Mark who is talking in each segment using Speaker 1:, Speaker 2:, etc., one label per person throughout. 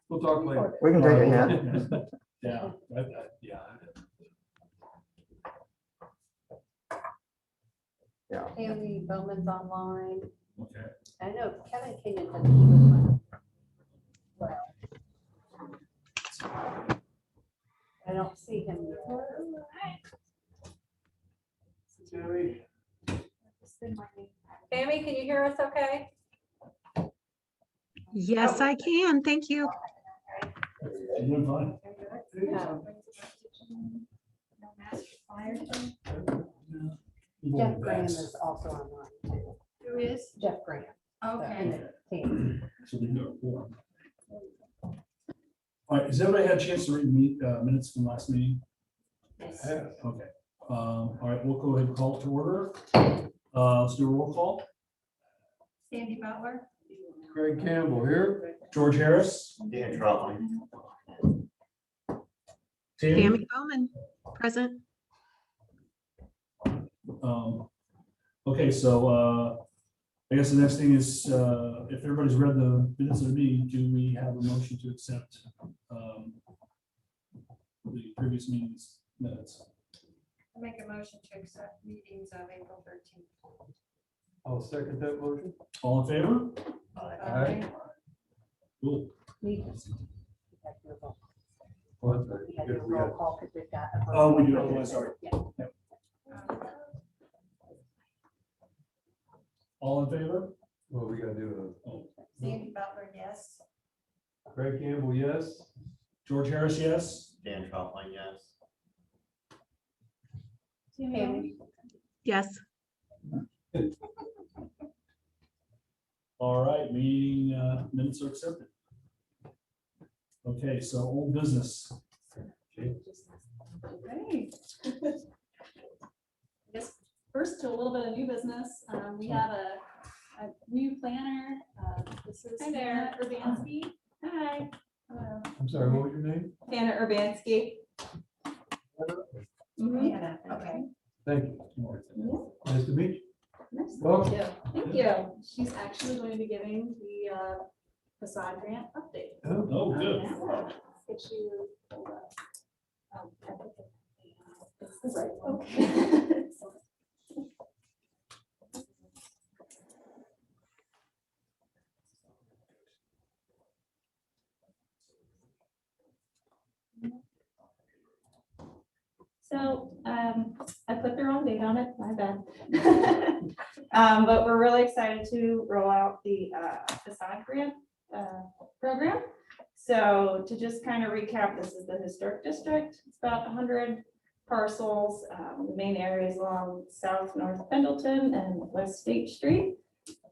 Speaker 1: We'll talk later.
Speaker 2: We can take a hint.
Speaker 1: Yeah,
Speaker 2: Yeah.
Speaker 3: Amy Bowman's online.
Speaker 1: okay.
Speaker 3: I know Kevin came in, but he was like, well. I don't see him yet. Tammy, can you hear us okay?
Speaker 4: Yes, I can. Thank you.
Speaker 1: I'm doing fine.
Speaker 3: Jeff Graham is also online too.
Speaker 5: Who is?
Speaker 3: Jeff Graham.
Speaker 5: Okay.
Speaker 3: And the team.
Speaker 1: So they do it for them. All right, has everybody had a chance to read minutes from last meeting? Okay. All right, we'll go ahead and call it to order. Let's do a roll call.
Speaker 5: Sandy Butler.
Speaker 1: Craig Campbell here. George Harris.
Speaker 2: Dan Trotman.
Speaker 4: Tammy Bowman, present.
Speaker 1: Okay, so I guess the next thing is, if everybody's read the minutes of the meeting, do we have a motion to accept the previous meeting's minutes?
Speaker 5: I make a motion to accept meetings of April 13th.
Speaker 6: I'll second that motion.
Speaker 1: All in favor?
Speaker 5: Aye.
Speaker 1: Cool.
Speaker 3: We just-
Speaker 6: Well,
Speaker 3: we had to do a roll call because we've got. a-
Speaker 1: Oh, we do. Oh, sorry.
Speaker 3: Yeah.
Speaker 1: All in favor?
Speaker 6: Well, we gotta do
Speaker 5: Sandy Butler, yes.
Speaker 6: a Craig Campbell, yes.
Speaker 1: George Harris, yes.
Speaker 2: Dan Trotman, yes.
Speaker 3: Tammy.
Speaker 4: Yes.
Speaker 1: All right, meeting minutes are accepted. Okay, so old business.
Speaker 7: Great. Yes, first to a little bit of new business. We have a new planner. This is
Speaker 5: Hi there.
Speaker 7: Hannah Urbanski. Hi. Hello.
Speaker 6: I'm sorry, what was your name?
Speaker 7: Hannah Urbanski. Mhm.
Speaker 5: Yeah, okay.
Speaker 6: Thank you. Nice to meet you.
Speaker 7: Nice to
Speaker 6: Welcome.
Speaker 7: meet you. Thank you. She's actually going to be giving the facade grant update.
Speaker 1: Oh, good.
Speaker 7: Yeah. Get you pulled up. I think it's the right one. Okay. So I put the wrong date on it, my bad. But we're really excited to roll out the facade grant program. So to just kind of recap, this is the historic district. It's about 100 parcels. The main areas along South North Pendleton and West State Street.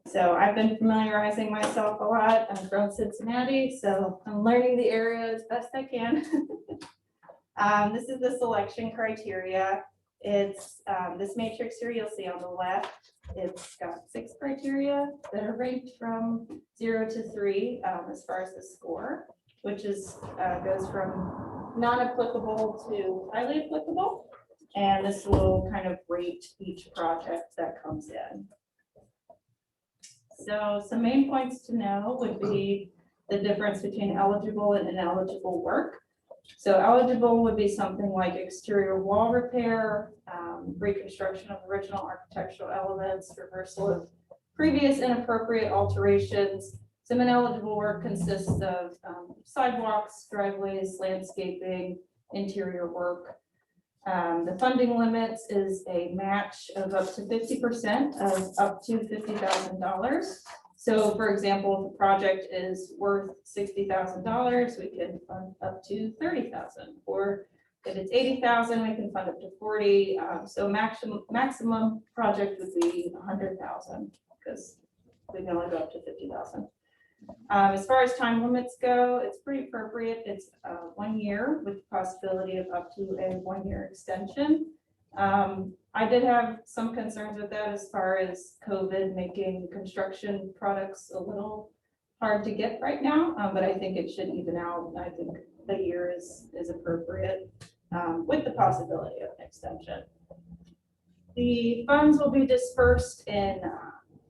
Speaker 7: So I've been familiarizing myself a lot. I'm from Cincinnati, so I'm learning the area as best I can. This is the selection criteria. It's this matrix here you'll see on the left. It's got 6 criteria that are ranked from 0 to 3 as far as the score, which is goes from non-applicable to highly applicable. And this will kind of rate each project that comes in. So some main points to know would be the difference between eligible and ineligible work. So eligible would be something like exterior wall repair, reconstruction of original architectural elements, reversal of previous inappropriate alterations. Some ineligible work consists of sidewalks, driveways, landscaping, interior work. The funding limits is a match of up to 50% of up to $50,000. So for example, if the project is worth $60,000, we can fund up to $30,000. Or if it's $80,000, we can fund up to $40,000. So maximum project would be $100,000 because we can only go up to $50,000. As far as time limits go, it's pretty appropriate. It's 1 year with the possibility of up to a 1-year extension. I did have some concerns with that as far as COVID making construction products a little hard to get right now, but I think it should even out. I think the year is appropriate with the possibility of an extension. The funds will be dispersed in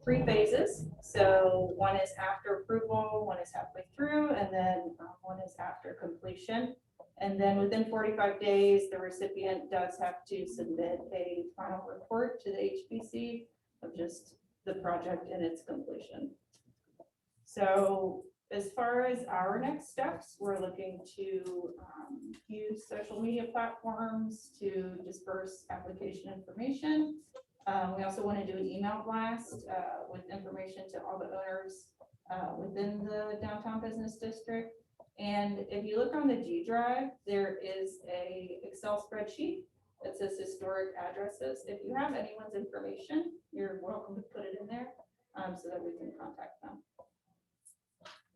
Speaker 7: 3 phases. So one is after approval, one is halfway through, and then one is after completion. And then within 45 days, the recipient does have to submit a final report to the HPC of just the project and its completion. So as far as our next steps, we're looking to use social media platforms to disperse application information. We also want to do an email blast with information to all the owners within the downtown business district. And if you look on the G Drive, there is a Excel spreadsheet that says historic addresses. If you have anyone's information, you're welcome to put it in there so that we can contact them.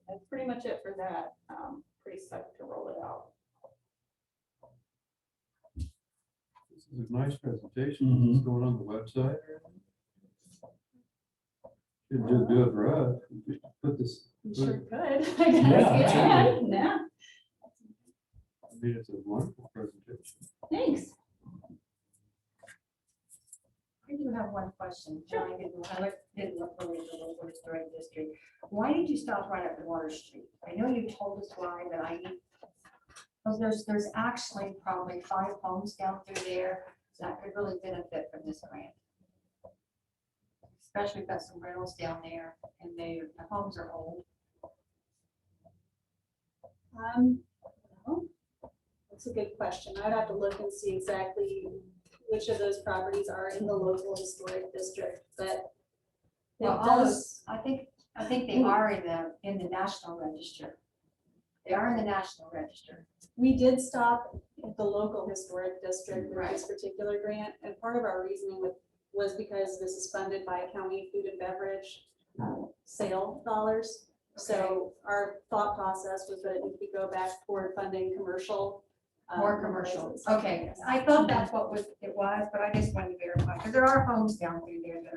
Speaker 7: That's pretty much it for that. Pretty psyched to roll it out.
Speaker 6: This is a nice presentation.
Speaker 1: Mhm.
Speaker 6: What's going on the website? Should just do it for us. We should put this,
Speaker 7: You sure could. I guess
Speaker 1: Yeah,
Speaker 7: you
Speaker 1: absolutely.
Speaker 7: can. Yeah,
Speaker 6: I mean, it's a wonderful presentation.
Speaker 7: thanks.
Speaker 3: I do have one question. John, didn't look really at the local historic district. Why did you stop right up Water Street? I know you told us why, but because there's actually probably 5 homes down through there that could really benefit from this grant. Especially we've got some rentals down there and the homes are old.
Speaker 8: Well, that's a good question. I'd have to look and see exactly which of those properties are in the local historic district, but it
Speaker 3: Well, all
Speaker 8: does,
Speaker 3: those, I think they are in the National Register. They are in the National Register.
Speaker 8: we did stop at the local historic district with
Speaker 3: Right.
Speaker 8: this particular grant, and part of our reasoning was because this is funded by county food and beverage sale dollars. So our thought process was that if we go back toward funding commercial.
Speaker 3: More commercial.
Speaker 8: places.
Speaker 3: Okay,
Speaker 8: Yes.
Speaker 3: I thought that's what it was, but I just wanted to verify, because there are homes down through there that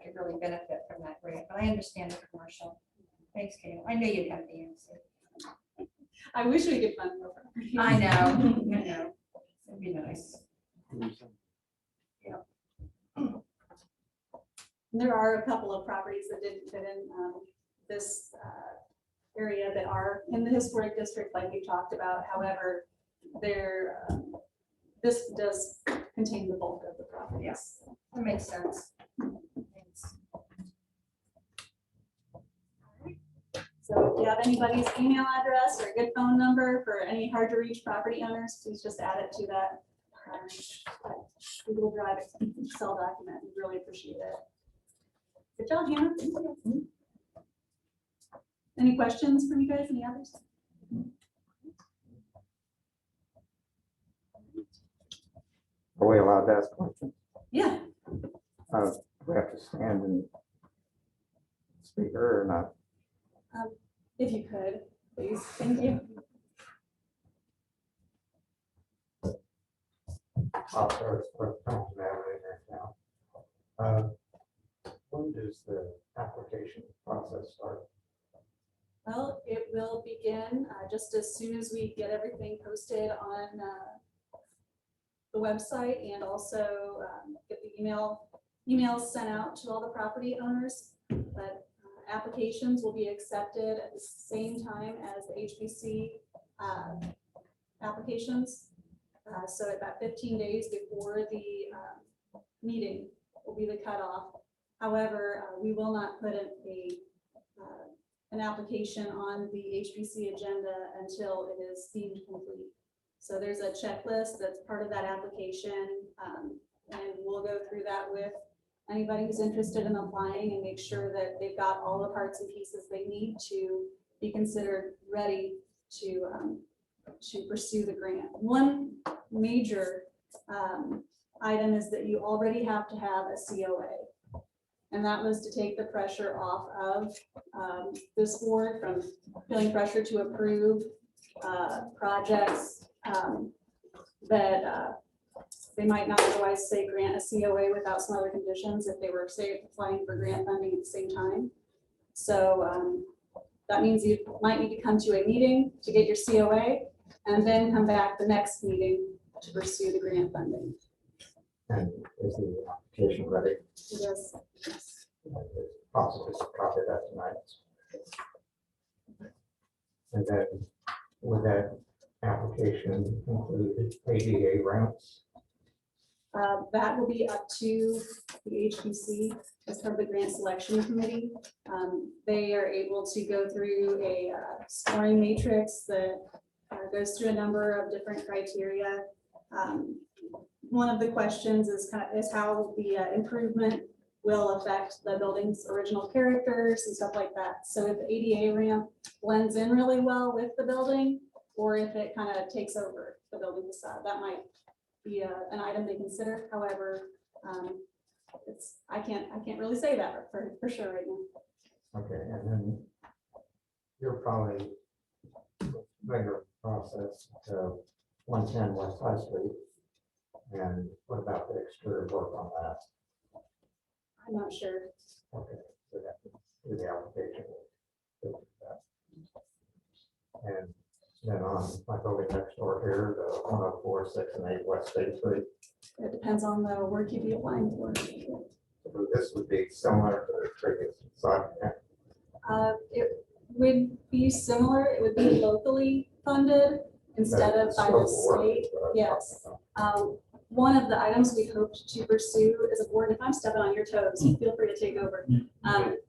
Speaker 3: could really benefit from that grant, but I understand the commercial. Thanks, Kate. I knew you'd have the answer.
Speaker 8: I wish we could fund more. properties.
Speaker 3: I know, It'd be nice.
Speaker 8: There are a couple of properties that didn't fit in this area that are in the historic district like we talked about. However, this does contain the bulk of the properties.
Speaker 3: Yes. That makes sense. Thanks.
Speaker 8: So if you have anybody's email address or a good phone number for any hard to reach property owners, please just add it to that Google Drive Excel document. We really appreciate it. Good job, Hannah. Thank you. Any questions from you guys? Any others?
Speaker 2: Are we allowed to ask questions?
Speaker 8: Yeah.
Speaker 2: We have to stand and speak or not?
Speaker 8: If you could, please. Thank you.
Speaker 2: I'll start with Tom's navigator now. When does the application process start?
Speaker 8: Well, it will begin just as soon as we get everything posted on the website and also get the emails sent out to all the property owners. But applications will be accepted at the same time as the HBC applications. So about 15 days before the meeting will be the cutoff. However, we will not put an application on the HBC agenda until it is deemed complete. So there's a checklist that's part of that application, and we'll go through that with anybody who's interested in applying and make sure that they've got all the parts and pieces they need to be considered ready to pursue the grant. One major item is that you already have to have a COA. And that was to take the pressure off of this board from feeling pressure to approve projects that they might not otherwise say grant a COA without some other conditions if they were, say, applying for grant funding at the same time. So that means you might need to come to a meeting to get your COA and then come back the next meeting to pursue the grant funding.
Speaker 2: And is the application ready?
Speaker 8: Yes.
Speaker 2: also just copy that tonight. And then would that application include ADA ramps?
Speaker 8: That will be up to the HPC as part of the grant selection committee. They are able to go through a scoring matrix that goes through a number of different criteria. One of the questions is how the improvement will affect the building's original characters and stuff like that. So if the ADA ramp blends in really well with the building, or if it kind of takes over the building facade, that might be an item to consider. However, I can't really say that for sure right now.
Speaker 2: Okay, and then you're probably regular process to 110 West High Street. And what about the exterior work on that?
Speaker 8: I'm not sure.
Speaker 2: Okay, so that do the application. And then on my building next door here, the 104, 6, and 8 West State Street.
Speaker 8: It depends on the work you'd be applying for.
Speaker 2: So this would be similar to the previous side.
Speaker 8: It would be similar. It would be locally funded instead of by the state. Yes. One of the items we hoped to pursue as a board, if I'm stepping on your toes, feel free to take over,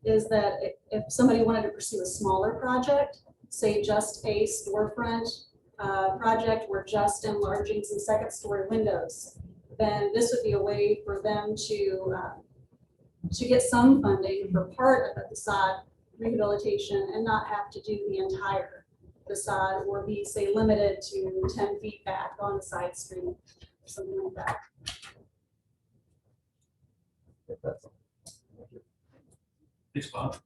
Speaker 8: is that if somebody wanted to pursue a smaller project, say just a storefront project or just enlarging some second story windows, then this would be a way for them to get some funding for part of the facade rehabilitation and not have to do the entire facade or be, say, limited to 10 feet back on the side street, or something like that.
Speaker 2: If that's
Speaker 1: Thanks, Bob.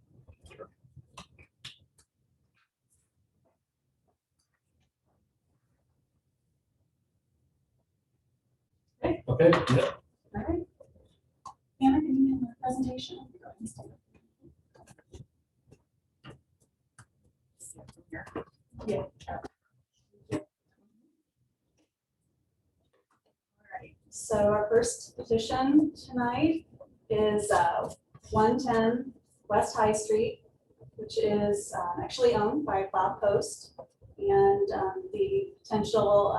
Speaker 1: Okay, yeah.
Speaker 8: All right. Anna, can you give the presentation? Yeah. All right. So our first petition tonight is 110 West High Street, which is actually owned by Bob Post, and the potential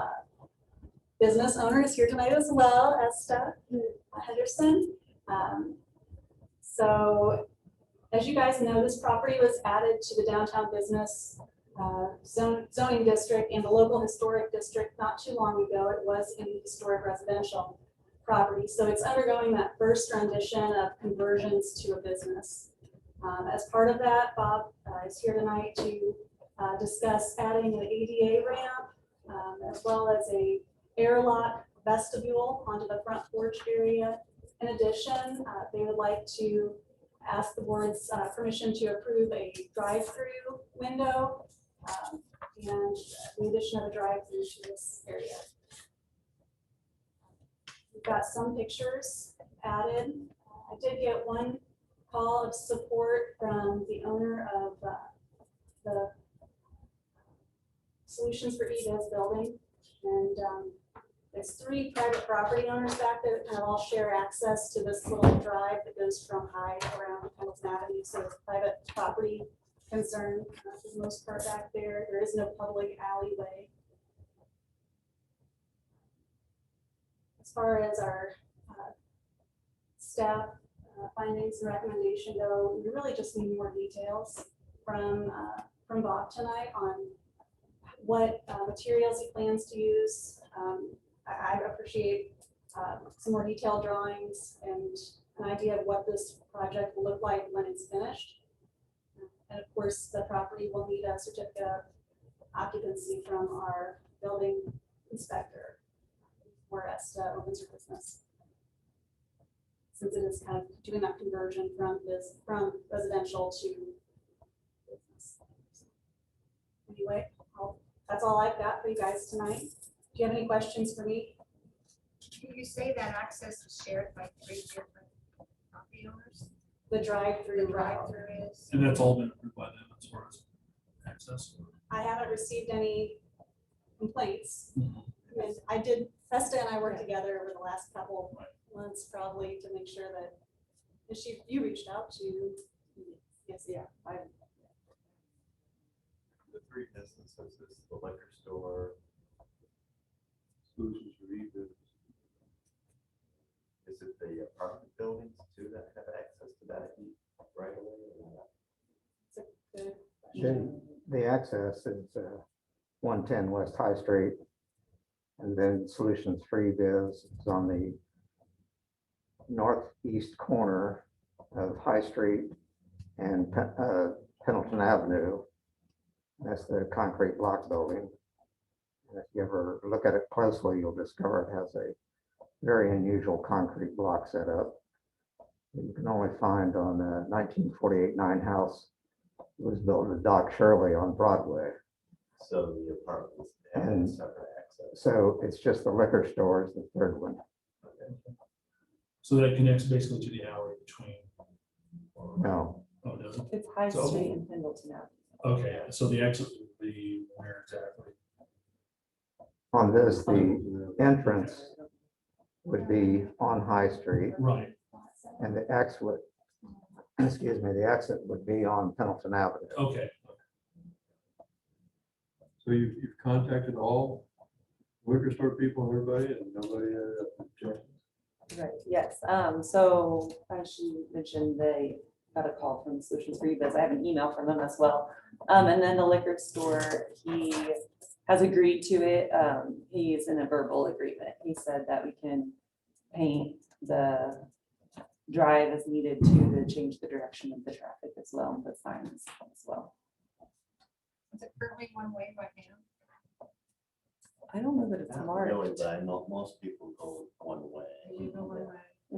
Speaker 8: business owner is here tonight as well, Esther Henderson. So as you guys know, this property was added to the downtown business zoning district and the local historic district not too long ago. It was in historic residential property. So it's undergoing that first rendition of conversions to a business. As part of that, Bob is here tonight to discuss adding an ADA ramp as well as a airlock vestibule onto the front porch area. In addition, they would like to ask the board's permission to approve a drive-through window and the addition of a drive-through to this area. We've got some pictures added. I did get one call of support from the owner of the Solutions for eDev building. And there's 3 private property owners back there that kind of all share access to this little drive that goes from high around Pendleton Avenue. So it's private property concern for the most part back there. There is no public alleyway. As far as our staff findings and recommendation go, we really just need more details from Bob tonight on what materials he plans to use. I appreciate some more detailed drawings and an idea of what this project will look like when it's finished. And of course, the property will need a certificate of occupancy from our building inspector for us to open for business, since it is kind of doing that conversion from residential to business. Anyway, that's all I've got for you guys tonight. Do you have any questions for me?
Speaker 5: Can you say that access is shared by 3 different property owners?
Speaker 8: The drive-through.
Speaker 5: Drive-through is.
Speaker 1: And that's all been approved by them as far as access.
Speaker 8: I haven't received any complaints.
Speaker 1: Mhm.
Speaker 8: I mean, I did, Festa and I worked together over the last couple of months probably to make sure that, and you reached out to
Speaker 9: Yes, yeah.
Speaker 6: The three businesses is the liquor store. Solutions for e-business. Is it the apartment buildings too that have access to that heat right away?
Speaker 2: The access is 110 West High Street. And then Solutions Free Biz is on the northeast corner of High Street and Pendleton Avenue. That's the concrete block building. And if you ever look at it closely, you'll discover it has a very unusual concrete block setup that you can only find on the 1948 9 house. It was built with Doc Shirley on Broadway.
Speaker 6: So the apartments have
Speaker 2: And
Speaker 6: separate access.
Speaker 2: so it's just the liquor store is the third one.
Speaker 1: So that connects basically to the alley between.
Speaker 2: No,
Speaker 1: Oh, does it?
Speaker 9: It's High
Speaker 1: So-
Speaker 9: Street and Pendleton Ave.
Speaker 1: Okay, so the exit would be where exactly?
Speaker 2: on this, the entrance would be on High Street
Speaker 1: Right,
Speaker 2: and the exit, excuse me, the exit would be on Pendleton Avenue.
Speaker 1: okay.
Speaker 6: So you've contacted all liquor store people and everybody and nobody objected?
Speaker 9: Right, yes. So as you mentioned, they got a call from Solutions for E-Biz. I have an email from them as well. And then the liquor store, he has agreed to it. He's in a verbal agreement. He said that we can paint the drive as needed to change the direction of the traffic as well, and the signs as well.
Speaker 5: Is it currently one way right now?
Speaker 9: I don't know that it's marked.
Speaker 10: Really, but I know most people go one way.
Speaker 5: You go one way.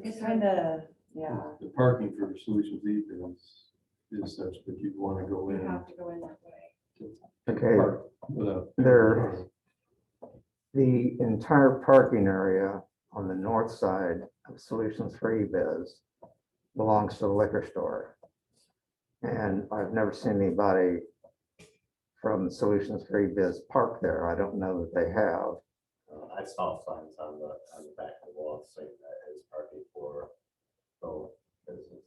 Speaker 9: It's kind of, yeah.
Speaker 6: The parking for Solutions is such that you'd want to go
Speaker 3: You
Speaker 6: in.
Speaker 3: have to go in that way.
Speaker 2: Okay,
Speaker 6: park without-
Speaker 2: There- the entire parking area on the north side of Solutions Free Biz belongs to the liquor store. And I've never seen anybody from Solutions Free Biz park there. I don't know that they have.
Speaker 10: I saw signs on the back of the wall saying that is parking for both businesses.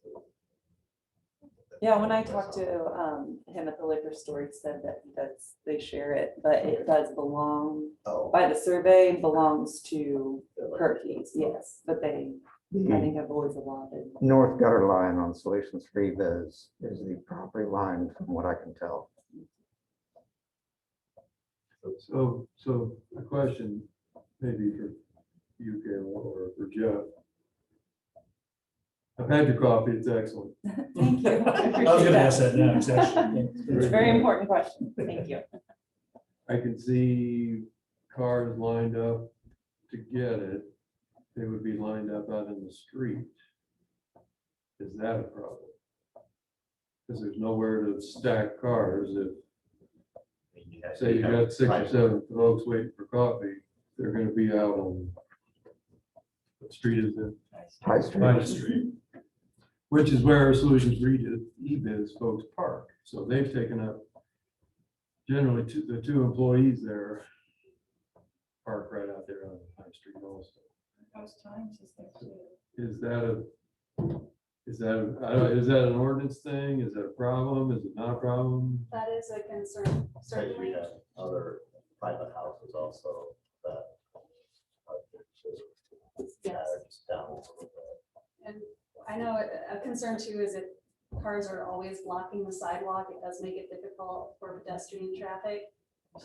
Speaker 9: Yeah, when I talked to him at the liquor store, he said that they share it, but it does belong,
Speaker 10: Oh.
Speaker 9: by the survey, belongs to
Speaker 10: the liquor
Speaker 9: Perky's, yes, but they, I
Speaker 2: The
Speaker 9: think, have always allotted.
Speaker 2: north gutter line on Solutions Free Biz is the property line from what I can tell.
Speaker 6: So a question maybe for you, Kayla, or for Jeff. I've had your coffee, it's excellent.
Speaker 9: Thank you.
Speaker 1: I was gonna ask that next, actually.
Speaker 9: It's a very important question. Thank you.
Speaker 6: I can see cars lined up to get it. They would be lined up out in the street. Is that a problem? Because there's nowhere to stack cars. If, say you got 6 or 7 folks waiting for coffee, they're gonna be out on what street is it?
Speaker 2: High Street.
Speaker 6: High Street, which is where Solutions E-Biz folks park. So they've taken up, generally, the two employees there park right out there on High Street also.
Speaker 3: Most times is there too.
Speaker 6: Is that an ordinance thing? Is that a problem? Is it not a problem?
Speaker 8: That is a concern,
Speaker 10: Say we
Speaker 8: certainly.
Speaker 10: have other private houses also that are
Speaker 8: Yes.
Speaker 10: just down a little bit.
Speaker 8: And I know a concern too is if cars are always blocking the sidewalk, it does make it difficult for pedestrian traffic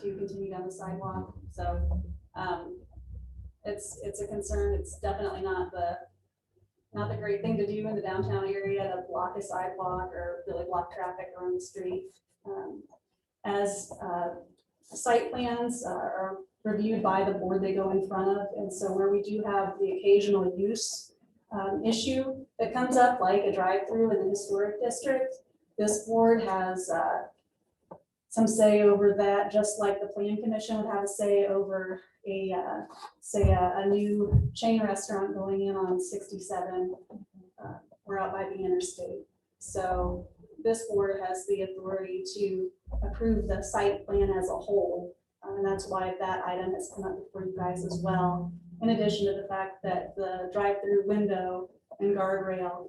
Speaker 8: to continue down the sidewalk. So it's a concern. It's definitely not the great thing to do in the downtown area to block a sidewalk or really block traffic around the street. As site plans are reviewed by the board they go in front of. And so where we do have the occasional use issue that comes up, like a drive-through in the historic district, this board has some say over that, just like the plan commission would have a say over a new chain restaurant going in on 67. We're out by the interstate. So this board has the authority to approve the site plan as a whole. And that's why that item has come up before you guys as well. In addition to the fact that the drive-through window and guardrail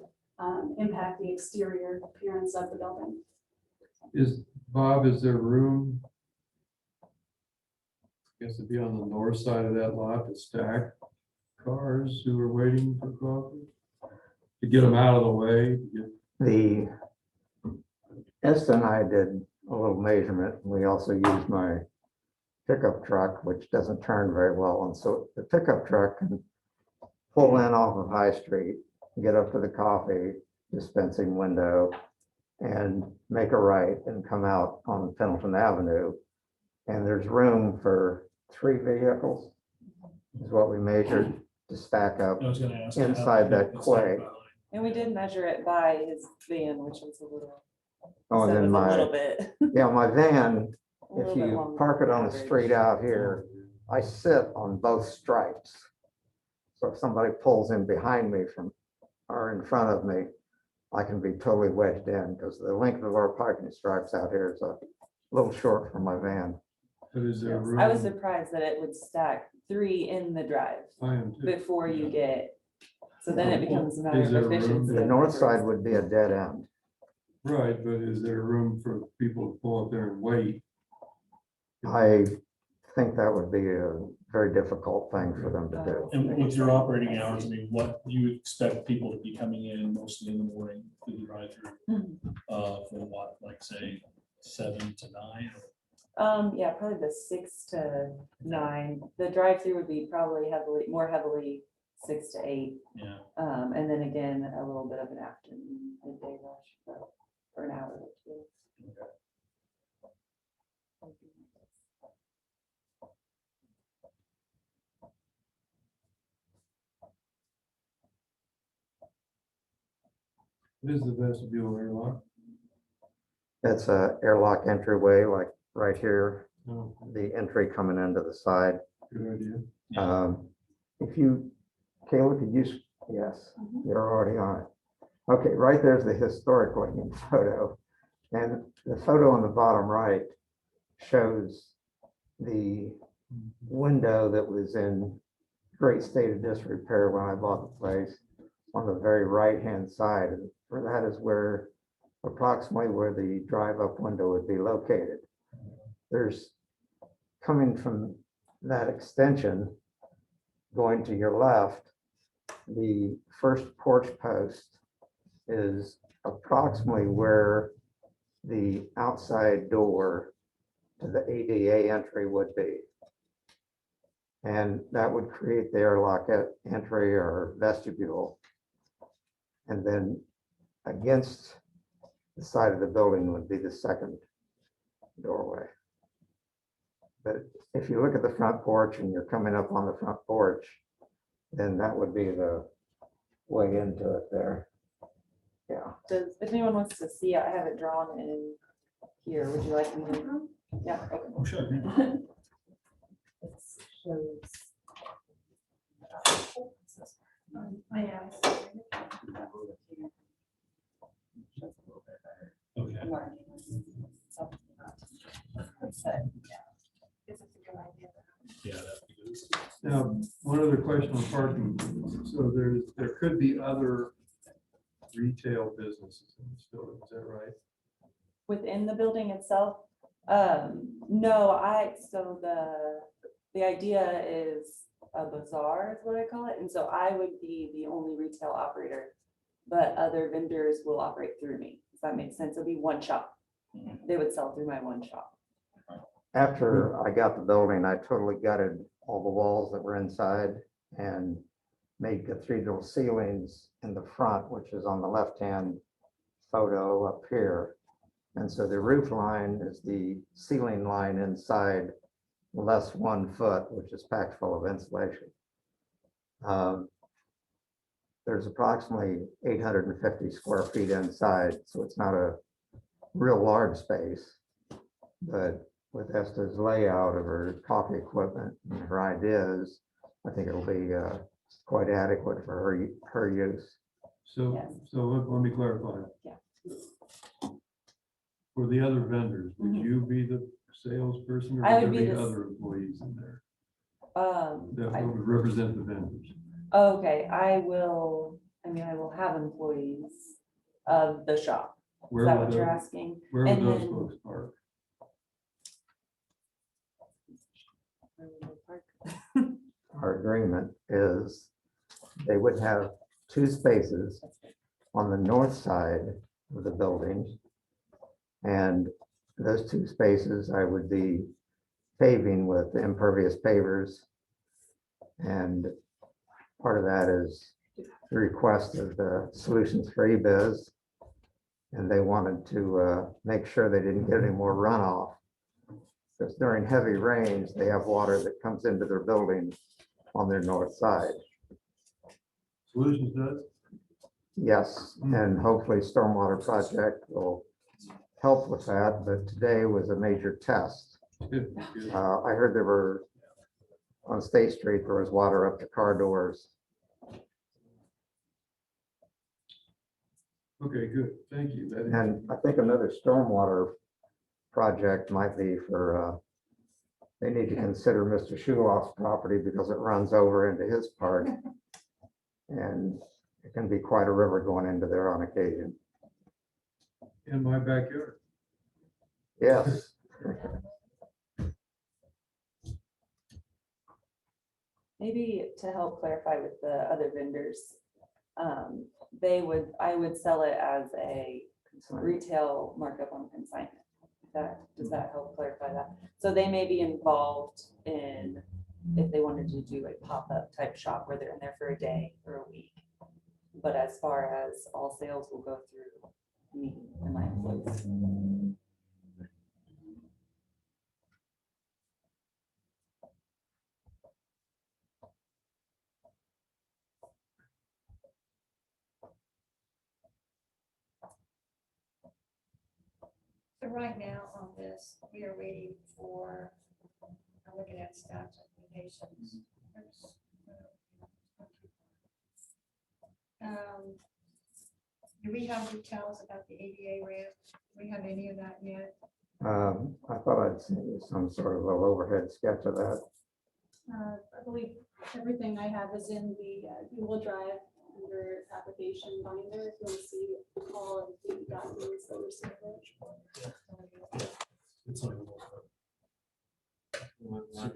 Speaker 8: impact the exterior appearance of the building.
Speaker 6: Bob, is there room? I guess it'd be on the north side of that lot to stack cars who are waiting for coffee? To get them out of the way?
Speaker 2: The Esther and I did a little measurement. We also used my pickup truck, which doesn't turn very well. And so the pickup truck can pull in off of High Street, get up to the coffee dispensing window and make a right and come out on Pendleton Avenue. And there's room for 3 vehicles is what we measured to stack up.
Speaker 1: I was gonna ask. how
Speaker 2: Inside that
Speaker 1: big the
Speaker 2: quay.
Speaker 1: stack
Speaker 9: And we did measure it by his van, which was a little,
Speaker 2: Oh,
Speaker 9: so
Speaker 2: and
Speaker 9: it
Speaker 2: then
Speaker 9: was a little
Speaker 2: my,
Speaker 9: bit.
Speaker 2: yeah, my van,
Speaker 9: a little
Speaker 2: if
Speaker 9: bit
Speaker 2: you
Speaker 9: longer
Speaker 2: park it
Speaker 9: than
Speaker 2: on the
Speaker 9: average.
Speaker 2: street out here, I sit on both stripes. So if somebody pulls in behind me from, or in front of me, I can be totally wedged in because the length of our parking stripes out here is a little short for my van.
Speaker 6: But is there room?
Speaker 9: I was surprised that it would stack 3 in the drive
Speaker 6: I am too.
Speaker 9: before you get, so then it becomes a matter
Speaker 6: Is there
Speaker 9: of
Speaker 6: room?
Speaker 9: efficiency.
Speaker 2: The
Speaker 9: of
Speaker 2: north
Speaker 9: the
Speaker 2: side
Speaker 9: rest.
Speaker 2: would be a dead end.
Speaker 6: Right, but is there room for people to pull up there and wait?
Speaker 2: I think that would be a very difficult thing for them to do.
Speaker 1: And with your operating hours, I mean, what do you expect people to be coming in mostly in the morning through the drive-through?
Speaker 9: Mhm.
Speaker 1: For what, like say 7 to 9?
Speaker 9: Yeah, probably the 6 to 9. The drive-through would be probably more heavily 6 to 8.
Speaker 1: Yeah.
Speaker 9: And then again, a little bit of an afternoon, midday rush for an hour or 2.
Speaker 6: This is the vestibule airlock.
Speaker 2: It's a airlock entryway, like right here,
Speaker 6: Oh,
Speaker 2: the entry coming into the side.
Speaker 6: good idea.
Speaker 2: If you, Kayla, could you, yes, you're already on it. Okay, right there's the historic looking photo. And the photo on the bottom right shows the window that was in great state of disrepair when I bought the place on the very right-hand side. And for that is where approximately where the drive-up window would be located. There's coming from that extension, going to your left, the first porch post is approximately where the outside door to the ADA entry would be. And that would create the airlock entry or vestibule. And then against the side of the building would be the second doorway. But if you look at the front porch and you're coming up on the front porch, then that would be the way into it there. Yeah.
Speaker 9: If anyone wants to see it, I have it drawn in here. Would you like me to? Yeah, okay.
Speaker 1: Oh, sure.
Speaker 9: It shows.
Speaker 1: Okay. Yeah. that'd be good.
Speaker 6: Now, one other question on parking. So there could be other retail businesses in this building, is that right?
Speaker 9: Within the building itself? No, so the idea is a bazaar is what I call it. And so I would be the only retail operator, but other vendors will operate through me. Does that make sense? It'll be one shop. They would sell through my one shop.
Speaker 2: After I got the building, I totally gutted all the walls that were inside and made cathedral ceilings in the front, which is on the left-hand photo up here. And so the roof line is the ceiling line inside less 1 foot, which is packed full of insulation. There's approximately 850 square feet inside, so it's not a real large space. But with Esther's layout of her coffee equipment and her ideas, I think it'll be quite adequate for her use.
Speaker 6: So,
Speaker 9: Yes.
Speaker 6: so let me clarify.
Speaker 9: Yeah.
Speaker 6: For the other vendors, would
Speaker 9: Mhm.
Speaker 6: you be the salesperson or
Speaker 9: I
Speaker 6: would
Speaker 9: would
Speaker 6: there
Speaker 9: be
Speaker 6: be
Speaker 9: the s-
Speaker 6: other employees in there
Speaker 9: I-
Speaker 6: that would represent the vendors?
Speaker 9: Okay, I will I mean, I will have employees of the shop. Is
Speaker 6: Where
Speaker 9: that
Speaker 6: would
Speaker 9: what you're
Speaker 6: those-
Speaker 9: asking?
Speaker 6: Where would
Speaker 9: And
Speaker 6: those
Speaker 9: then-
Speaker 6: folks park?
Speaker 9: Where would they park?
Speaker 2: Our agreement is they would have 2 spaces on the north side of the building. And those 2 spaces I would be paving with impervious pavers. And part of that is the request of the Solutions for eBiz. And they wanted to make sure they didn't get any more runoff. Because during heavy rains, they have water that comes into their building on their north side.
Speaker 6: Solutions does?
Speaker 2: Yes, and hopefully Stormwater Project will help with that, but today was a major test.
Speaker 6: Good, good.
Speaker 2: I heard there were, on State Street, there was water up to car doors.
Speaker 6: Okay, good. Thank you. That is-
Speaker 2: And I think another stormwater project might be for, they need to consider Mr. Shuloff's property because it runs over into his part. And it can be quite a river going into there on occasion.
Speaker 6: In my backyard.
Speaker 2: Yes.
Speaker 9: Maybe to help clarify with the other vendors, I would sell it as a retail markup on consignment. Does that help clarify that? So they may be involved in, if they wanted to do a pop-up type shop where they're in there for a day or a week. But as far as all sales will go through me and my employees.
Speaker 5: So right now on this, we are waiting for, I'm looking at staff recommendations. Do we have details about the ADA ramp? Do we have any of that yet?
Speaker 2: I thought I'd seen you some sort of a little overhead sketch of that.
Speaker 8: I believe everything I have is in the Google Drive under application binder. If you want to see all of the documents that were submitted.
Speaker 1: It's like a little bit.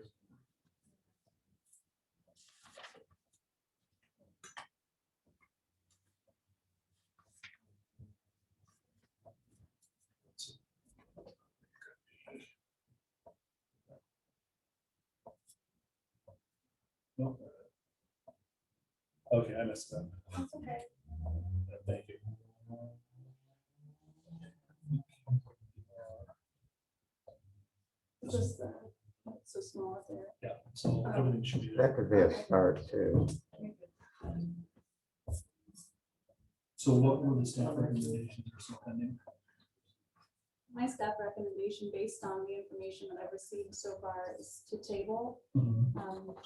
Speaker 1: No. Okay, I missed that.
Speaker 5: That's okay.
Speaker 1: Thank you.
Speaker 8: It's just so small up there.
Speaker 1: Yeah, so everything should be there.
Speaker 2: That could be a start too.
Speaker 1: So what were the staff recommendations or so pending?
Speaker 8: My staff recommendation, based on the information that I've received so far, is to table,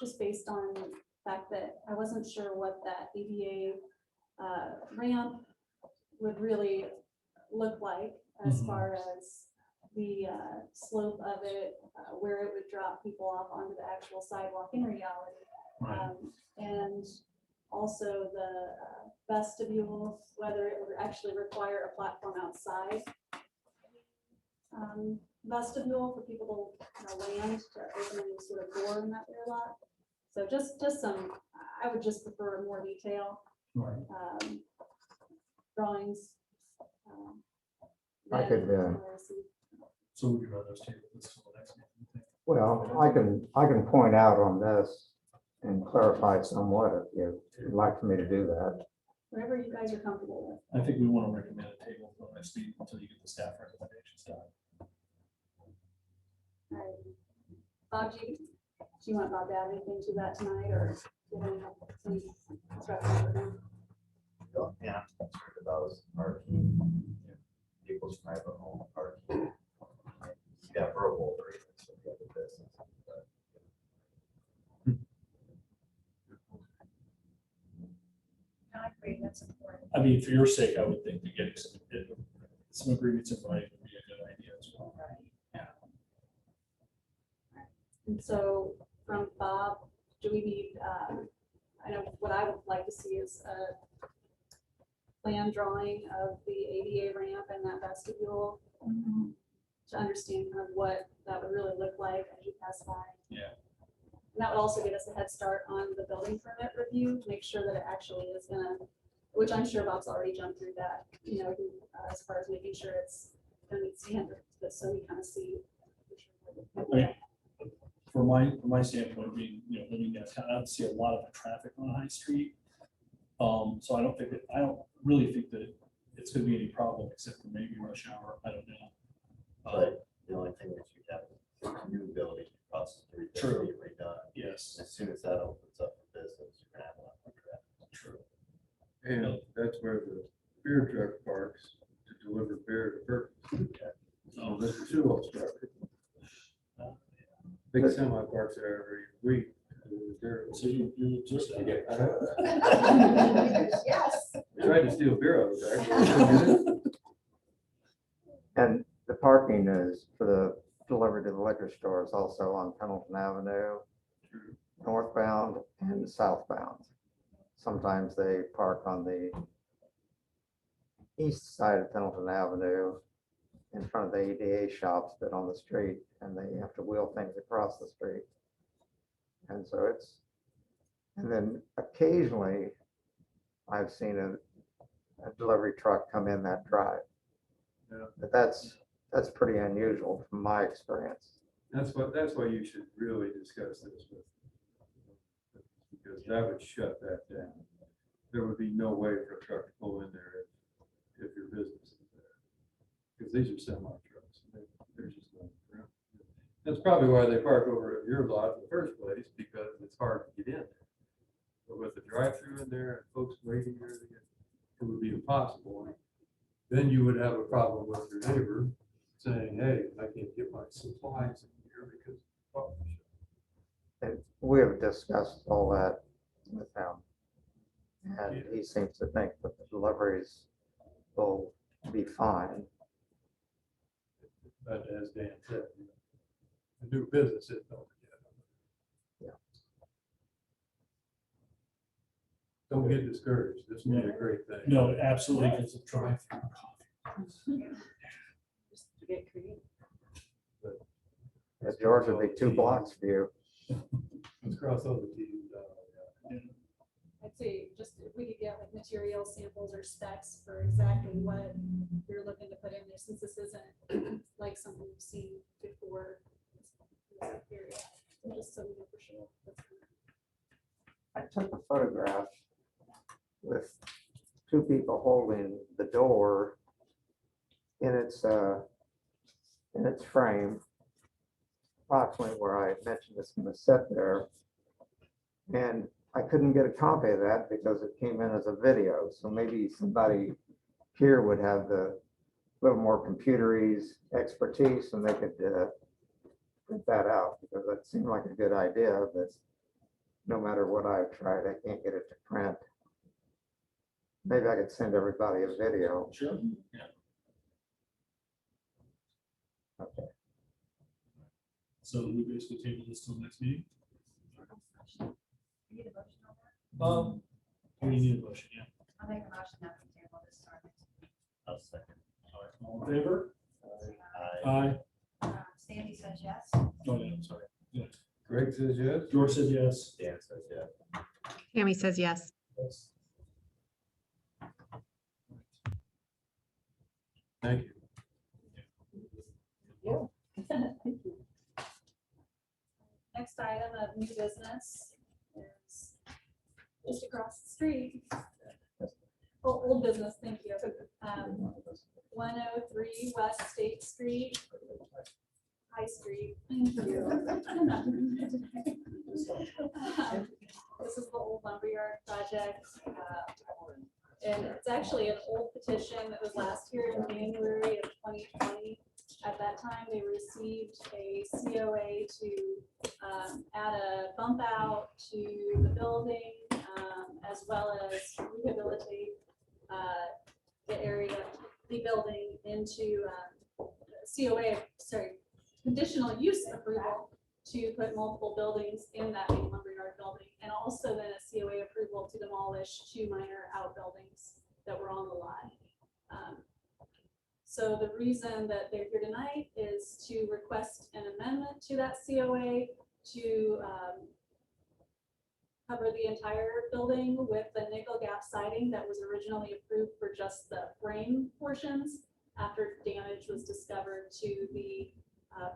Speaker 8: just based on the fact that I wasn't sure what that ADA ramp would really look like as far as the slope of it, where it would drop people off onto the actual sidewalk in reality.
Speaker 1: Right.
Speaker 8: And also the vestibule, whether it would actually require a platform outside. Vestibule for people to land to open any sort of door in that rear lot. So just some, I would just prefer more detail,
Speaker 1: Right.
Speaker 8: drawings.
Speaker 2: I could,
Speaker 1: So would you rather table this till the next meeting? you think?
Speaker 2: Well, I can point out on this and clarify somewhat if you'd like for me to do that.
Speaker 8: Whatever you guys are comfortable with.
Speaker 1: I think we want to recommend a table for the next meeting until you get the staff recommendations done.
Speaker 8: All right. Bob, do you want Bob to add anything to that tonight, or do you have any instructions for him?
Speaker 10: Yeah, I'm concerned about parking, people's private home parking. Yeah, verbal agreements with the other business.
Speaker 5: I agree, that's important.
Speaker 1: I mean, for your sake, I would think that getting some agreements in writing would be a good idea as well.
Speaker 8: And so from Bob, do we need, I know what I would like to see is plan drawing of the ADA ramp and that vestibule to understand kind of what that would really look like as you pass by.
Speaker 1: Yeah.
Speaker 8: And that would also give us a head start on the building permit review, make sure that it actually is gonna, which I'm sure Bob's already jumped through that, as far as making sure it's gonna meet standards, but so we kind of see.
Speaker 1: Right. From my standpoint, being, living downtown, I don't see a lot of traffic on High Street. So I don't really think that it's gonna be any problem except for maybe rush hour, I don't know.
Speaker 10: But the only thing that you have is a new building across the street that's
Speaker 1: True.
Speaker 10: being redone.
Speaker 1: Yes,
Speaker 10: As soon as that opens up for business, you're gonna have a lot more traffic.
Speaker 1: true.
Speaker 6: And that's where the beer truck parks to deliver beer to Perkins. So Mr. Sewell's truck. Big semi parks there every week.
Speaker 1: So you just,
Speaker 8: Yes.
Speaker 6: Tried to steal beer out of there.
Speaker 2: And the parking is for the delivery to the liquor stores also on Pendleton Avenue, northbound and southbound. Sometimes they park on the east side of Pendleton Avenue in front of the ADA shops, but on the street, and they have to wheel things across the street. And so and then occasionally I've seen a delivery truck come in that drive.
Speaker 6: Yeah.
Speaker 2: But that's pretty unusual from my experience.
Speaker 6: That's why you should really discuss this with. Because that would shut that down. There would be no way for a truck to pull in there if your business is there. Because these are semi trucks. They're just not. That's probably why they park over at your lot in the first place, because it's hard to get in there. But with the drive-through in there and folks waiting there, it would be impossible. Then you would have a problem with your neighbor saying, hey, I can't get my supplies in here because.
Speaker 2: And we have discussed all that with him. And he seems to think that the deliveries will be fine.
Speaker 6: But as Dan said, the new businesses don't get.
Speaker 2: Yeah.
Speaker 6: Don't get discouraged. This will be a great thing.
Speaker 1: no, absolutely, it's a drive-through coffee.
Speaker 9: Just to get creative.
Speaker 2: But George would be 2 blocks for you.
Speaker 6: Let's cross over to you.
Speaker 8: I'd say just if we could get like material samples or specs for exactly what you're looking to put in there, since this isn't like something we've seen before. in this area, just so we know for sure.
Speaker 2: I took a photograph with 2 people holding the door in its frame, approximately where I mentioned it's going to sit there. And I couldn't get a copy of that because it came in as a video. So maybe somebody here would have the little more computerized expertise and they could print that out, because that seemed like a good idea, but no matter what I've tried, I can't get it to print. Maybe I could send everybody a video.
Speaker 1: Sure. Yeah.
Speaker 2: Okay.
Speaker 1: So we basically table this till next meeting?
Speaker 3: You need a motion on that?
Speaker 1: We need a motion, yeah.
Speaker 3: I'll make a motion that we table this to our next meeting.
Speaker 10: I'll second.
Speaker 1: All in favor?
Speaker 10: I
Speaker 1: Aye.
Speaker 3: Sandy says yes.
Speaker 1: Oh, yeah, I'm sorry. Yeah.
Speaker 6: Greg says yes.
Speaker 1: George says yes.
Speaker 10: Dan says yeah.
Speaker 4: Tammy says yes.
Speaker 1: Yes.
Speaker 6: Thank you.
Speaker 8: Next item of new business is just across the street. Oh, old business, thank you. 103 West State Street, High Street. Thank you. This is the old lumberyard project. And it's actually an old petition that was last year in January of 2020. At that time, they received a COA to add a bump out to the building, as well as rehabilitate the area, the building into COA, sorry, conditional use approval to put multiple buildings in that main lumberyard building, and also then a COA approval to demolish 2 minor outbuildings that were on the lot. So the reason that they're here tonight is to request an amendment to that COA to cover the entire building with the nickel gap siding that was originally approved for just the frame portions after damage was discovered to the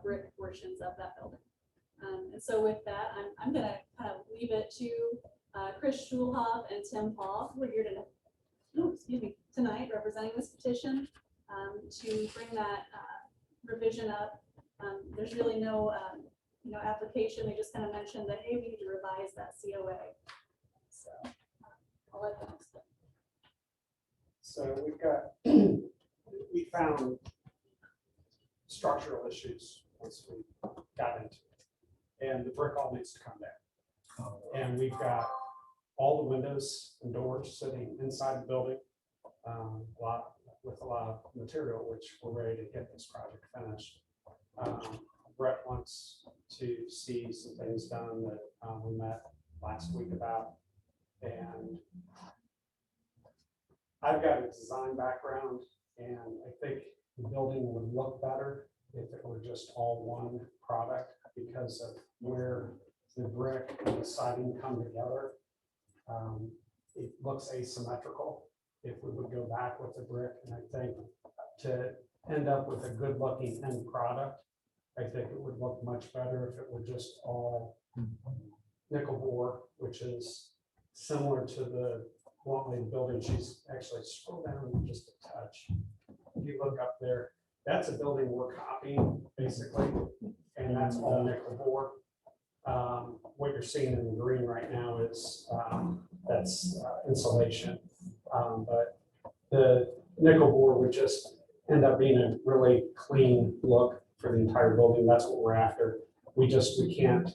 Speaker 8: brick portions of that building. And so with that, I'm gonna kind of leave it to Chris Schulhoff and Tim Paul, who are here tonight representing this petition, to bring that revision up. There's really no application. They just kind of mentioned that, hey, we need to revise that COA. So I'll let them explain.
Speaker 11: So we found structural issues once we got into it. And the brick all needs to come down. And we've got all the windows and doors sitting inside the building, with a lot of material, which we're ready to get this project finished. Brett wants to see some things done that we met last week about. And I've got a design background, and I think the building would look better if it were just all one product because of where the brick and the siding come together. It looks asymmetrical if we would go back with the brick. And I think to end up with a good looking end product, I think it would look much better if it were just all nickel bore, which is similar to the Wontley building. She's actually scroll down just a touch. If you look up there, that's a building we're copying basically, and that's all nickel bore. What you're seeing in the green right now is that's insulation, but the nickel bore would just end up being a really clean look for the entire building. That's what we're after. We can't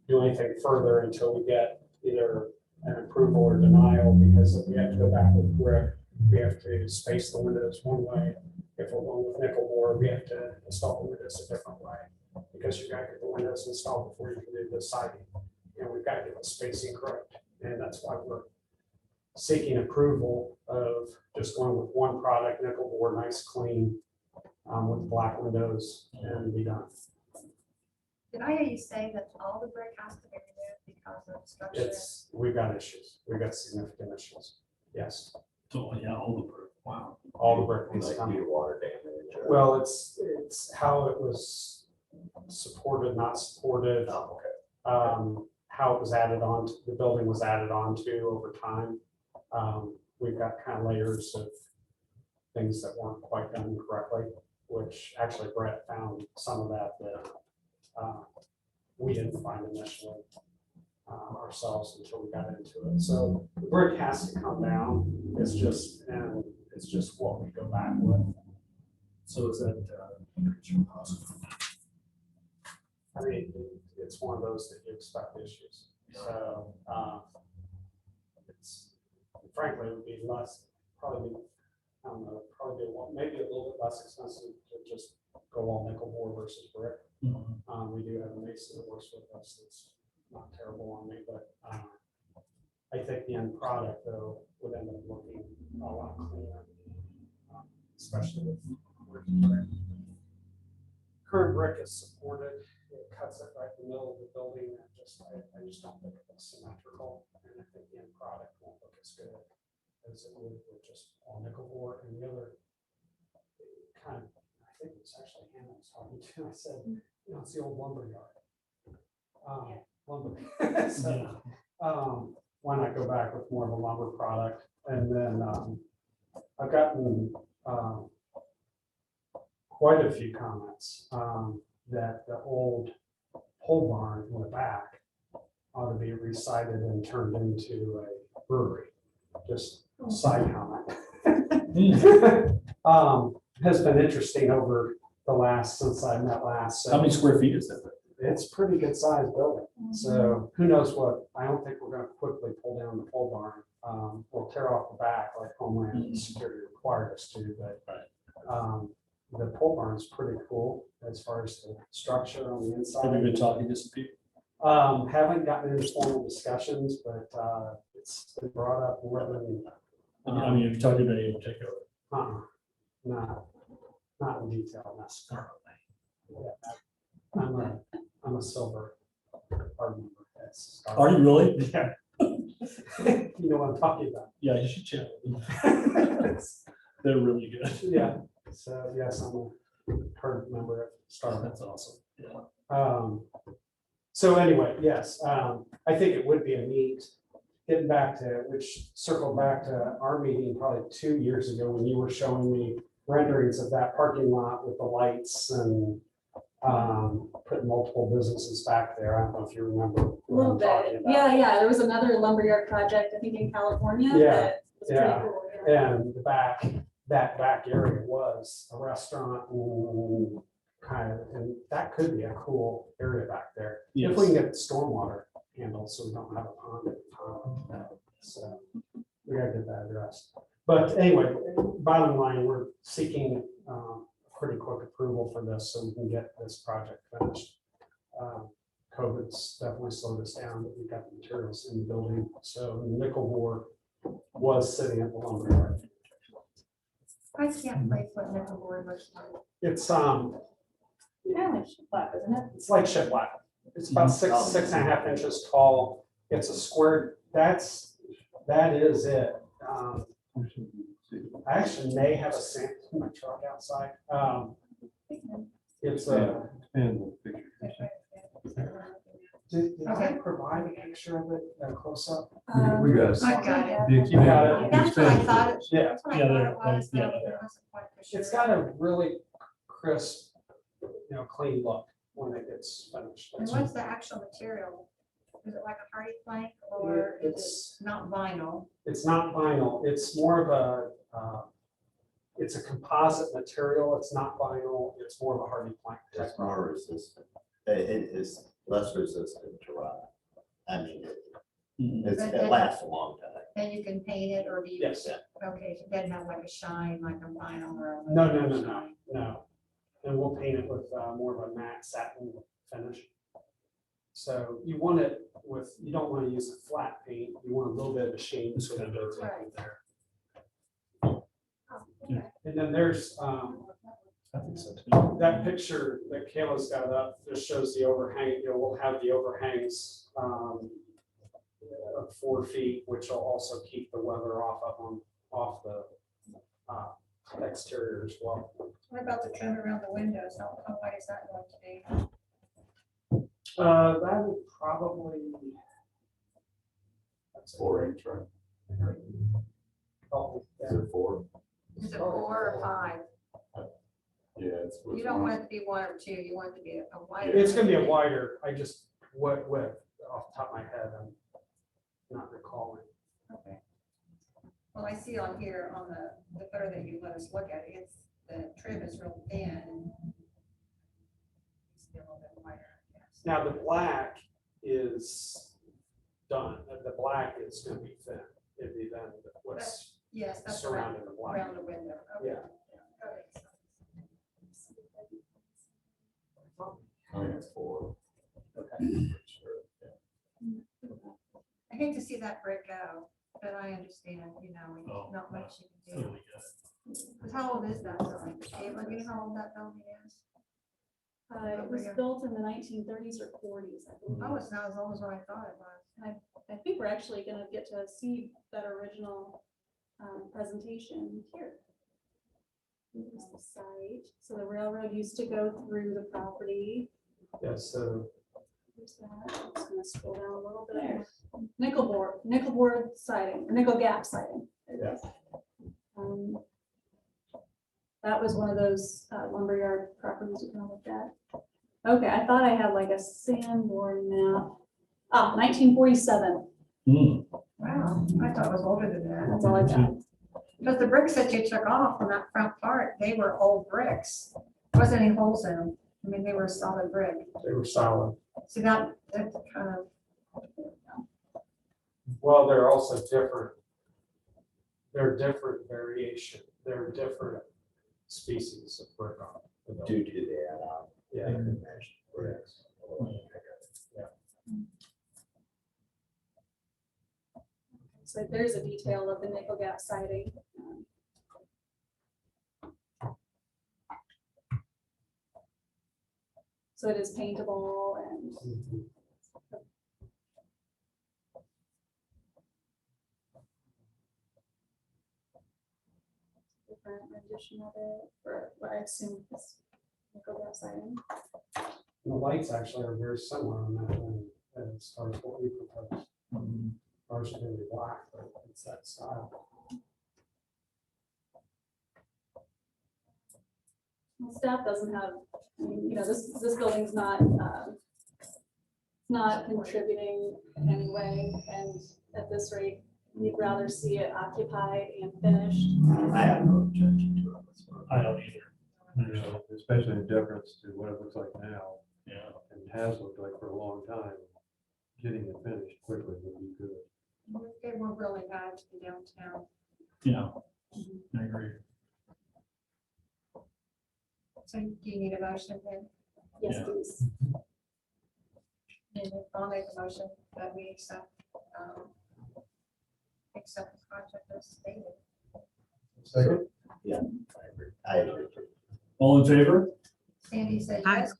Speaker 11: do anything further until we get either an approval or denial, because we have to go back with brick. We have to space the windows one way. If we're going with nickel bore, we have to install the windows a different way, because you got to get the windows installed before you can do the siding. And we've got to get the spacing correct. And that's why we're seeking approval of just going with one product, nickel bore, nice, clean, with black windows, and be done.
Speaker 3: Did I hear you say that all the brick has to be removed because of structure?
Speaker 11: We've got issues. We've got significant issues. Yes.
Speaker 1: So, yeah, all the brick, wow.
Speaker 11: All the brick needs to come.
Speaker 10: Water damage.
Speaker 11: Well, it's how it was supported, not supported.
Speaker 10: Oh, okay.
Speaker 11: How it was added on, the building was added on to over time. We've got kind of layers of things that weren't quite done correctly, which actually Brett found some of that we didn't find initially ourselves until we got into it. So the brick has to come down. It's just what we go back with.
Speaker 1: So is that increase your cost?
Speaker 11: I mean, it's one of those that you expect issues. So it's frankly, it would be less, probably, I don't know, probably maybe a little bit less expensive to just go all nickel bore versus brick. We do have a mason that works with us that's not terrible on me, but I think the end product though would end up looking a lot cleaner, especially with working brick. Current brick is supported. It cuts it right in the middle of the building. I just don't think it looks symmetrical, and I think the end product won't look as good as it would with just all nickel bore. And the other kind of, I think it's actually Hannah was talking to. I said, it's the old lumber yard. Lumber. So, why not go back with more of a lumber product? And then I've gotten quite a few comments that the old pole barn in the back ought to be recited and turned into a brewery. Just side comment. Has been interesting over the last, since I met last. So
Speaker 1: How many square feet is that?
Speaker 11: it's pretty good sized building. So who knows what, I don't think we're gonna quickly pull down the pole barn. We'll tear off the back like Homeland Security required us to, but the pole barn is pretty cool as far as the structure on the inside.
Speaker 1: Have you been talking to some people?
Speaker 11: Haven't gotten into formal discussions, but it's been brought up more than
Speaker 1: I mean, if you're talking about any in particular.
Speaker 11: Not in detail, I'm a silver card member. That's-
Speaker 1: Are you really?
Speaker 11: Yeah. You know what I'm talking about.
Speaker 1: Yeah, you should check. They're really good.
Speaker 11: Yeah, so yes, I'm a current member at Starbucks.
Speaker 1: That's awesome. Yeah.
Speaker 11: So anyway, yes, I think it would be a neat, getting back to, which circled back to our meeting probably 2 years ago when you were showing me renderings of that parking lot with the lights and putting multiple businesses back there. I don't know if you remember.
Speaker 8: A
Speaker 11: what I'm
Speaker 8: little
Speaker 11: talking
Speaker 8: bit,
Speaker 11: about.
Speaker 8: yeah, there was another lumberyard project, I think in California.
Speaker 11: Yeah,
Speaker 8: that was pretty
Speaker 11: yeah.
Speaker 8: cool, yeah.
Speaker 11: And the back, that back area was a restaurant and kind of, and that could be a cool area back there. If we can get the stormwater handled, so we don't have a pond. So we gotta get that addressed. But anyway, bottom line, we're seeking pretty quick approval for this so we can get this project finished. COVID's definitely slowed us down, but we've got the materials in the building. So nickel bore was sitting at the lumberyard.
Speaker 3: I can't place what nickel board looks like.
Speaker 11: It's
Speaker 7: Yeah, like shiplap, isn't it?
Speaker 11: it's like shiplap. It's about six and a half inches tall. It's a square, that is it. I actually may have a sample in my truck outside. It's a,
Speaker 6: And the picture.
Speaker 11: did I provide a picture of it, a close up?
Speaker 6: We got it.
Speaker 3: I got it.
Speaker 6: You keep
Speaker 11: got
Speaker 6: it.
Speaker 11: it.
Speaker 3: That's what I thought.
Speaker 11: Yeah,
Speaker 3: That's what I
Speaker 1: Yeah,
Speaker 3: thought
Speaker 1: there-
Speaker 3: it was.
Speaker 1: yeah,
Speaker 3: but
Speaker 1: there.
Speaker 3: I wasn't quite for sure.
Speaker 11: it's got a really crisp, clean look when it gets finished.
Speaker 3: And what's the actual material? Is it like a hardy plank or is
Speaker 11: It's,
Speaker 3: it not vinyl?
Speaker 11: it's not vinyl. It's more of a, it's a composite material. It's not vinyl. It's more of a hardy plank. type
Speaker 10: It's more resistant. It is less resistant to rot. I mean, it lasts a long time.
Speaker 3: Then you can paint it or do you?
Speaker 11: Yes.
Speaker 3: Okay, so it doesn't have like a shine like a vinyl or. a-
Speaker 11: No. And we'll paint it with more of a matte satin finish. So you want it with, you don't want to use a flat paint. You want a little bit of a sheen.
Speaker 1: It's
Speaker 11: so that
Speaker 1: gonna
Speaker 11: it's
Speaker 1: be-
Speaker 11: right there.
Speaker 1: Yeah.
Speaker 11: And then there's
Speaker 1: I think so too.
Speaker 11: that picture that Kayla's got up, just shows the overhang, we'll have the overhangs of 4 feet, which will also keep the weather off the exterior as well.
Speaker 3: What about the trim around the windows? How wide is that going to be?
Speaker 11: That would probably. That's
Speaker 10: 4-inch, right?
Speaker 11: Oh,
Speaker 10: Is it 4?
Speaker 3: Is it 4 or 5?
Speaker 10: Yeah, it's.
Speaker 3: You don't want it to be 1 or 2, you want it to be a wider.
Speaker 11: It's gonna be a wider, I just, what, off the top of my head, I'm not recalling.
Speaker 3: Okay. Well, I see on here on the photo that you let us look at, it's, the trim is real thin. And it's still a little bit wider, I guess.
Speaker 11: Now, the black is done, the black is gonna be thin, it'd be then what's
Speaker 3: Yes, that's around,
Speaker 11: surrounding the black.
Speaker 3: around the window. Okay.
Speaker 11: Yeah.
Speaker 3: Okay.
Speaker 10: I think it's 4.
Speaker 3: I hate to see that brick go, but I understand,
Speaker 1: Oh,
Speaker 3: not much you can do.
Speaker 1: Totally get it.
Speaker 3: But how old is that building? Caitlin, you know how old that building is?
Speaker 8: It was built in the 1930s or 40s, I believe.
Speaker 3: Oh, it's not as old as what I thought it was.
Speaker 8: I think we're actually gonna get to see that original presentation here. Here's the site. So the railroad used to go through the property.
Speaker 11: Yeah, so
Speaker 8: Here's that. I'm just gonna scroll down a little bit. Nickel board siding, nickel gap siding. There it is. That was one of those lumberyard properties we kind of looked at. Okay, I thought I had like a Sanborn map. 1947.
Speaker 3: Wow, I thought it was older than that.
Speaker 8: That's all I got.
Speaker 3: Because the bricks that you took off from that front part, they were old bricks. Wasn't any holes in them. I mean, they were solid brick.
Speaker 11: they were solid.
Speaker 3: So that's kind of,
Speaker 11: Well, they're also different. They're different variation, they're different species of brick on.
Speaker 10: Due to the
Speaker 11: Yeah.
Speaker 10: bricks.
Speaker 8: So there's a detail of the nickel gap siding. So it is paintable and different rendition of it, or what I assume is nickel gap siding.
Speaker 11: The lights actually are very similar on that one, as far as what we propose. Ours are gonna be black, but it's that style.
Speaker 8: Staff doesn't have, I mean, this building's not, not contributing in any way, and at this rate, we'd rather see it occupied and finished.
Speaker 10: I have no objection to it. That's what
Speaker 1: I don't either.
Speaker 6: You know, especially in deference to what it looks like now
Speaker 1: Yeah.
Speaker 6: and has looked like for a long time. Getting it finished quickly would be good.
Speaker 5: They were really bad to the downtown.
Speaker 1: Yeah, I agree.
Speaker 5: So do you need a motion then?
Speaker 8: Yes,
Speaker 1: Yeah.
Speaker 8: please.
Speaker 5: And I'll make a motion that we accept the contract as stated.
Speaker 6: Second?
Speaker 10: I agree.
Speaker 1: All in favor?
Speaker 5: Sandy says
Speaker 4: Aye.
Speaker 5: yes.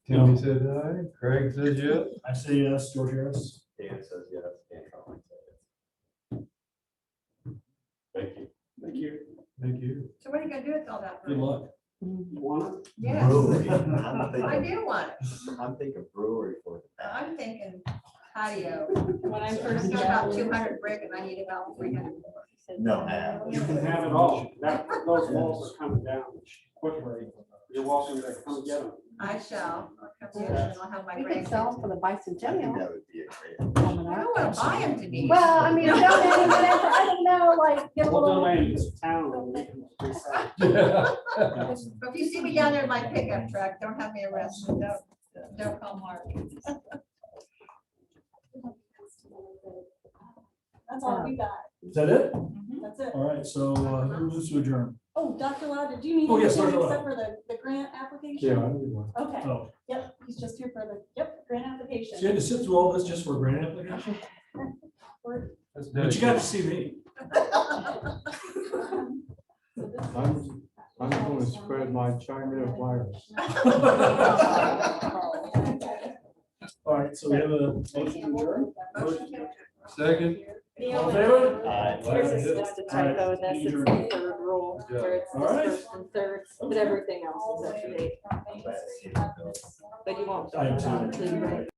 Speaker 6: Timmy said aye, Craig says yes.
Speaker 1: I say yes, George Harris.
Speaker 10: Dan says yes, Dan Collins says
Speaker 6: Thank you.
Speaker 11: Thank you.
Speaker 6: Thank you.
Speaker 5: So what are you gonna do with all that?
Speaker 1: Good luck.
Speaker 11: You want it?
Speaker 10: yes.
Speaker 5: Yes,
Speaker 10: Brewery. I'm
Speaker 5: I
Speaker 10: thinking,
Speaker 5: do want it.
Speaker 10: I'm thinking brewery for the.
Speaker 5: I'm thinking patio.
Speaker 8: When I
Speaker 5: I
Speaker 8: first
Speaker 5: got about 200 brick and I need about 300 more.
Speaker 10: No, I
Speaker 11: You can have it all. Those walls are coming down quickly. You're welcome to come get them.
Speaker 5: I shall. I'll come in and I'll have my
Speaker 12: We could sell
Speaker 5: grandkids.
Speaker 12: them for the
Speaker 10: think
Speaker 12: bicentennial.
Speaker 10: that would be a great.
Speaker 12: coming
Speaker 5: I
Speaker 12: up.
Speaker 5: don't want to buy them to me.
Speaker 12: Well, I mean, donating whatever, I don't know, like, get a
Speaker 11: We'll
Speaker 12: little.
Speaker 11: donate it to town and we can resell it.
Speaker 5: But if you see me down there in my pickup truck, don't have me arrested. Don't call Mark.
Speaker 8: That's all we got.
Speaker 1: Is that it?
Speaker 8: That's it.
Speaker 1: All right, so who moves to adjourn?
Speaker 8: Oh, Dr. Lauder, do you need
Speaker 1: Oh, yes,
Speaker 8: anything
Speaker 1: Dr.
Speaker 8: except for the grant application?
Speaker 6: Yeah, I need one.
Speaker 8: Okay,
Speaker 1: Oh,
Speaker 8: yep, he's just here for the, grant
Speaker 1: so you had
Speaker 8: application.
Speaker 1: to sit through all this just for a grant application?
Speaker 6: That's
Speaker 1: But you got to see me.
Speaker 6: I'm going to spread my China virus.
Speaker 1: All right, so we have a motion to adjourn?
Speaker 5: Motion to-
Speaker 6: Second?
Speaker 1: All in favor?
Speaker 9: There's just a typo in this, it's the third rule, where it's
Speaker 1: All right.
Speaker 9: first and third, but everything else is up to date.
Speaker 10: I'm glad to see it.
Speaker 9: But you won't.
Speaker 1: I am too.
Speaker 9: until you write